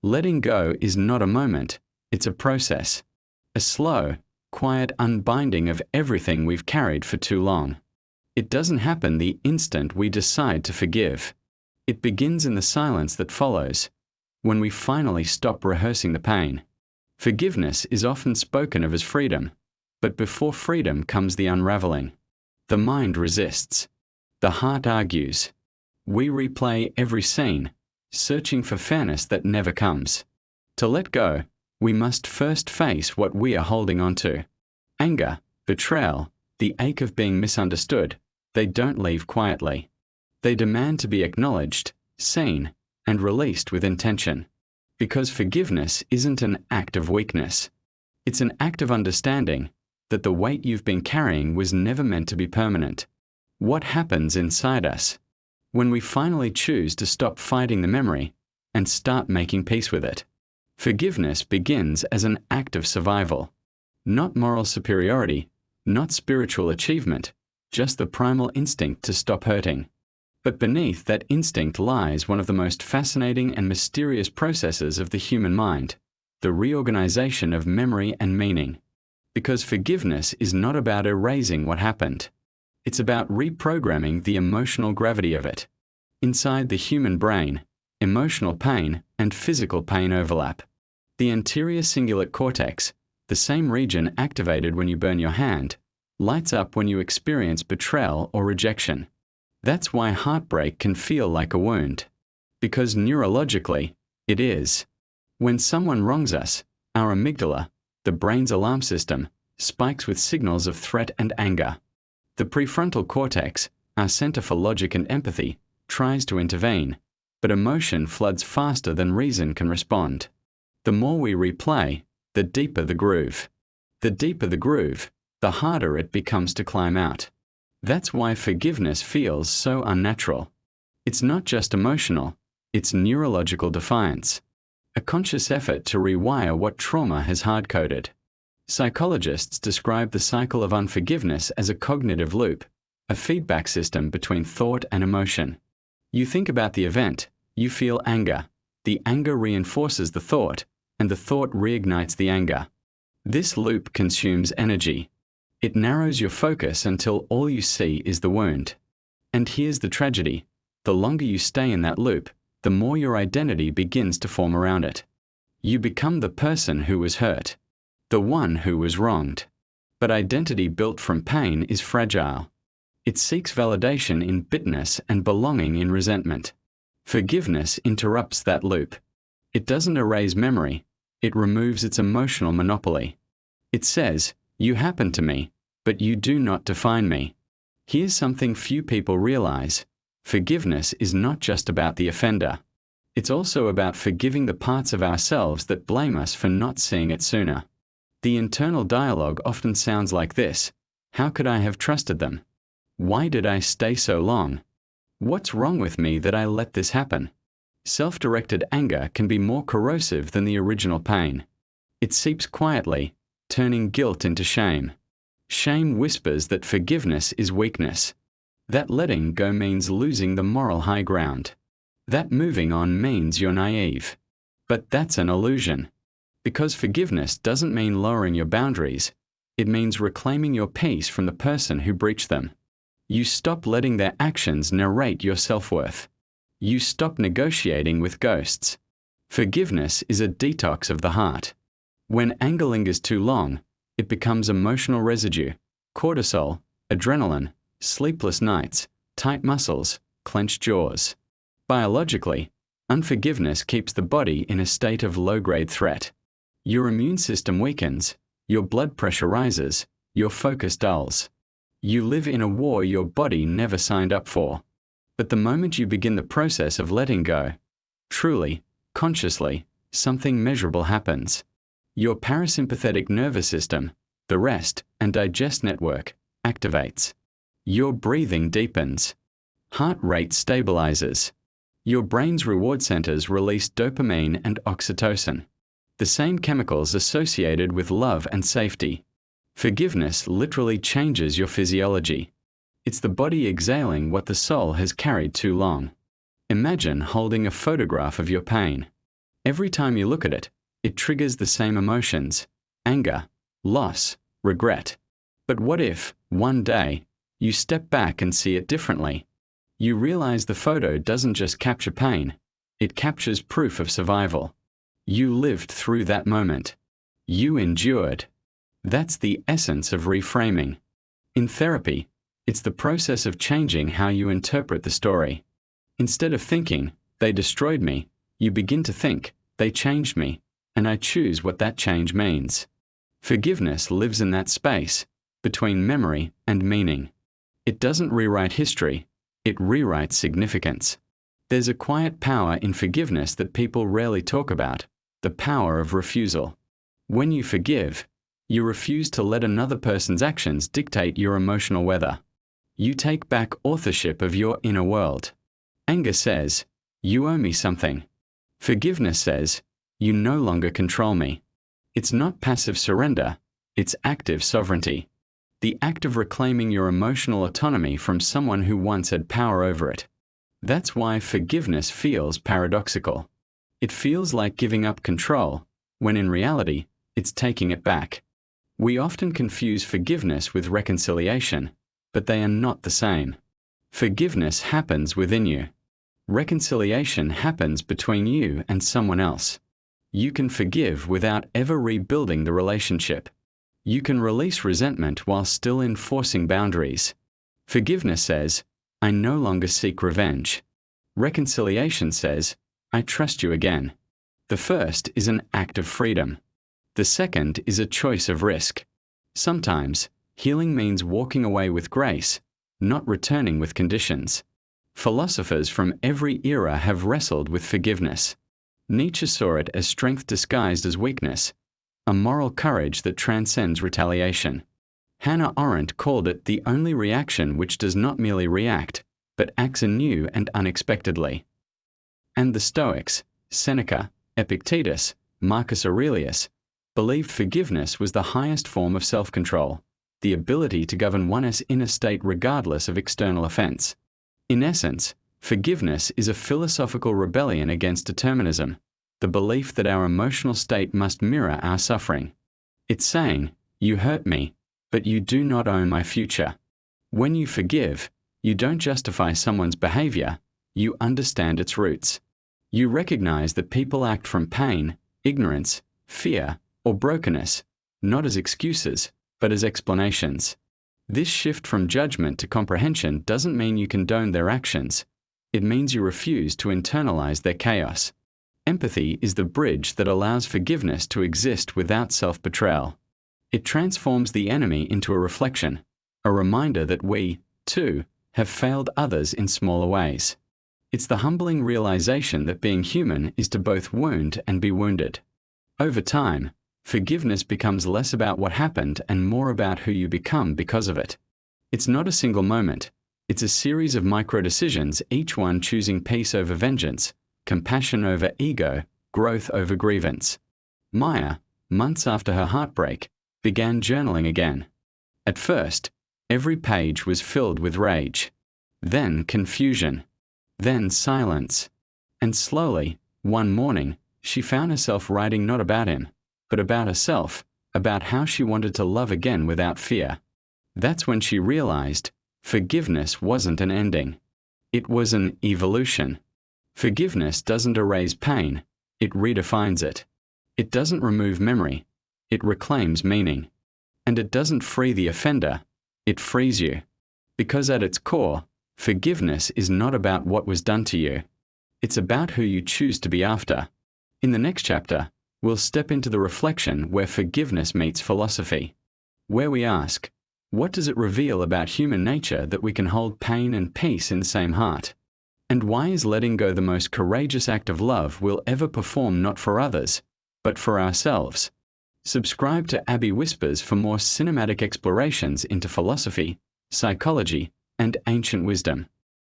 Letting go is not a moment, it's a process. A slow, quiet unbinding of everything we've carried for too long. It doesn't happen the instant we decide to forgive. It begins in the silence that follows, when we finally stop rehearsing the pain. Forgiveness is often spoken of as freedom, but before freedom comes the unraveling. The mind resists. The heart argues. We replay every scene, searching for fairness that never comes. To let go, we must first face what we are holding on to. Anger, betrayal, the ache of being misunderstood, they don't leave quietly. They demand to be acknowledged, seen, and released with intention. Because forgiveness isn't an act of weakness. It's an act of understanding that the weight you've been carrying was never meant to be permanent. What happens inside us when we finally choose to stop fighting the memory and start making peace with it? Forgiveness begins as an act of survival. Not moral superiority, not spiritual achievement, just the primal instinct to stop hurting. But beneath that instinct lies one of the most fascinating and mysterious processes of the human mind, the reorganization of memory and meaning. Because forgiveness is not about erasing what happened. It's about reprogramming the emotional gravity of it. Inside the human brain, emotional pain and physical pain overlap. The anterior cingulate cortex, the same region activated when you burn your hand, lights up when you experience betrayal or rejection. That's why heartbreak can feel like a wound. Because neurologically, it is. When someone wrongs us, our amygdala, the brain's alarm system, spikes with signals of threat and anger. The prefrontal cortex, our center for logic and empathy, tries to intervene, but emotion floods faster than reason can respond. The more we replay, the deeper the groove. The deeper the groove, the harder it becomes to climb out. That's why forgiveness feels so unnatural. It's not just emotional, it's neurological defiance. A conscious effort to rewire what trauma has hard-coded. Psychologists describe the cycle of unforgiveness as a cognitive loop, a feedback system between thought and emotion. You think about the event, you feel anger. The anger reinforces the thought, and the thought reignites the anger. This loop consumes energy. It narrows your focus until all you see is the wound. And here's the tragedy. The longer you stay in that loop, the more your identity begins to form around it. You become the person who was hurt, the one who was wronged. But identity built from pain is fragile. It seeks validation in bitterness and belonging in resentment. Forgiveness interrupts that loop. It doesn't erase memory, it removes its emotional monopoly. It says, "You happened to me, but you do not define me." Here's something few people realize. Forgiveness is not just about the offender. It's also about forgiving the parts of ourselves that blame us for not seeing it sooner. The internal dialogue often sounds like this: how could I have trusted them? Why did I stay so long? What's wrong with me that I let this happen? Self-directed anger can be more corrosive than the original pain. It seeps quietly, turning guilt into shame. Shame whispers that forgiveness is weakness. That letting go means losing the moral high ground. That moving on means you're naive. But that's an illusion. Because forgiveness doesn't mean lowering your boundaries. It means reclaiming your peace from the person who breached them. You stop letting their actions narrate your self-worth. You stop negotiating with ghosts. Forgiveness is a detox of the heart. When anger lingers too long, it becomes emotional residue, cortisol, adrenaline, sleepless nights, tight muscles, clenched jaws. Biologically, unforgiveness keeps the body in a state of low-grade threat. Your immune system weakens, your blood pressure rises, your focus dulls. You live in a war your body never signed up for. But the moment you begin the process of letting go, truly, consciously, something measurable happens. Your parasympathetic nervous system, the rest and digest network, activates. Your breathing deepens. Heart rate stabilizes. Your brain's reward centers release dopamine and oxytocin, the same chemicals associated with love and safety. Forgiveness literally changes your physiology. It's the body exhaling what the soul has carried too long. Imagine holding a photograph of your pain. Every time you look at it, it triggers the same emotions: anger, loss, regret. But what if, one day, you step back and see it differently? You realize the photo doesn't just capture pain, it captures proof of survival. You lived through that moment. You endured. That's the essence of reframing. In therapy, it's the process of changing how you interpret the story. Instead of thinking, "They destroyed me," you begin to think, "They changed me, and I choose what that change means." Forgiveness lives in that space, between memory and meaning. It doesn't rewrite history, it rewrites significance. There's a quiet power in forgiveness that people rarely talk about: the power of refusal. When you forgive, you refuse to let another person's actions dictate your emotional weather. You take back authorship of your inner world. Anger says, "You owe me something." Forgiveness says, "You no longer control me." It's not passive surrender, it's active sovereignty. The act of reclaiming your emotional autonomy from someone who once had power over it. That's why forgiveness feels paradoxical. It feels like giving up control, when in reality, it's taking it back. We often confuse forgiveness with reconciliation, but they are not the same. Forgiveness happens within you. Reconciliation happens between you and someone else. You can forgive without ever rebuilding the relationship. You can release resentment while still enforcing boundaries. Forgiveness says, "I no longer seek revenge." Reconciliation says, "I trust you again." The first is an act of freedom. The second is a choice of risk. Sometimes, healing means walking away with grace, not returning with conditions. Philosophers from every era have wrestled with forgiveness. Nietzsche saw it as strength disguised as weakness, a moral courage that transcends retaliation. Hannah Arendt called it the only reaction which does not merely react, but acts anew and unexpectedly. And the Stoics, Seneca, Epictetus, Marcus Aurelius, believed forgiveness was the highest form of self-control, the ability to govern one's inner state regardless of external offense. In essence, forgiveness is a philosophical rebellion against determinism, the belief that our emotional state must mirror our suffering. It's saying, "You hurt me, but you do not own my future." When you forgive, you don't justify someone's behavior, you understand its roots. You recognize that people act from pain, ignorance, fear, or brokenness, not as excuses, but as explanations. This shift from judgment to comprehension doesn't mean you condone their actions. It means you refuse to internalize their chaos. Empathy is the bridge that allows forgiveness to exist without self-betrayal. It transforms the enemy into a reflection, a reminder that we, too, have failed others in smaller ways. It's the humbling realization that being human is to both wound and be wounded. Over time, forgiveness becomes less about what happened and more about who you become because of it. It's not a single moment. It's a series of micro-decisions, each one choosing peace over vengeance, compassion over ego, growth over grievance. Maya, months after her heartbreak, began journaling again. At first, every page was filled with rage. Then confusion. Then silence. And slowly, one morning, she found herself writing not about him, but about herself, about how she wanted to love again without fear. That's when she realized forgiveness wasn't an ending. It was an evolution. Forgiveness doesn't erase pain, it redefines it. It doesn't remove memory, it reclaims meaning. And it doesn't free the offender, it frees you. Because at its core, forgiveness is not about what was done to you. It's about who you choose to be after. In the next chapter, we'll step into the reflection where forgiveness meets philosophy. Where we ask, what does it reveal about human nature that we can hold pain and peace in the same heart? And why is letting go the most courageous act of love we'll ever perform not for others, but for ourselves? Subscribe to Abbey Whispers for more cinematic explorations into philosophy, psychology, and ancient wisdom.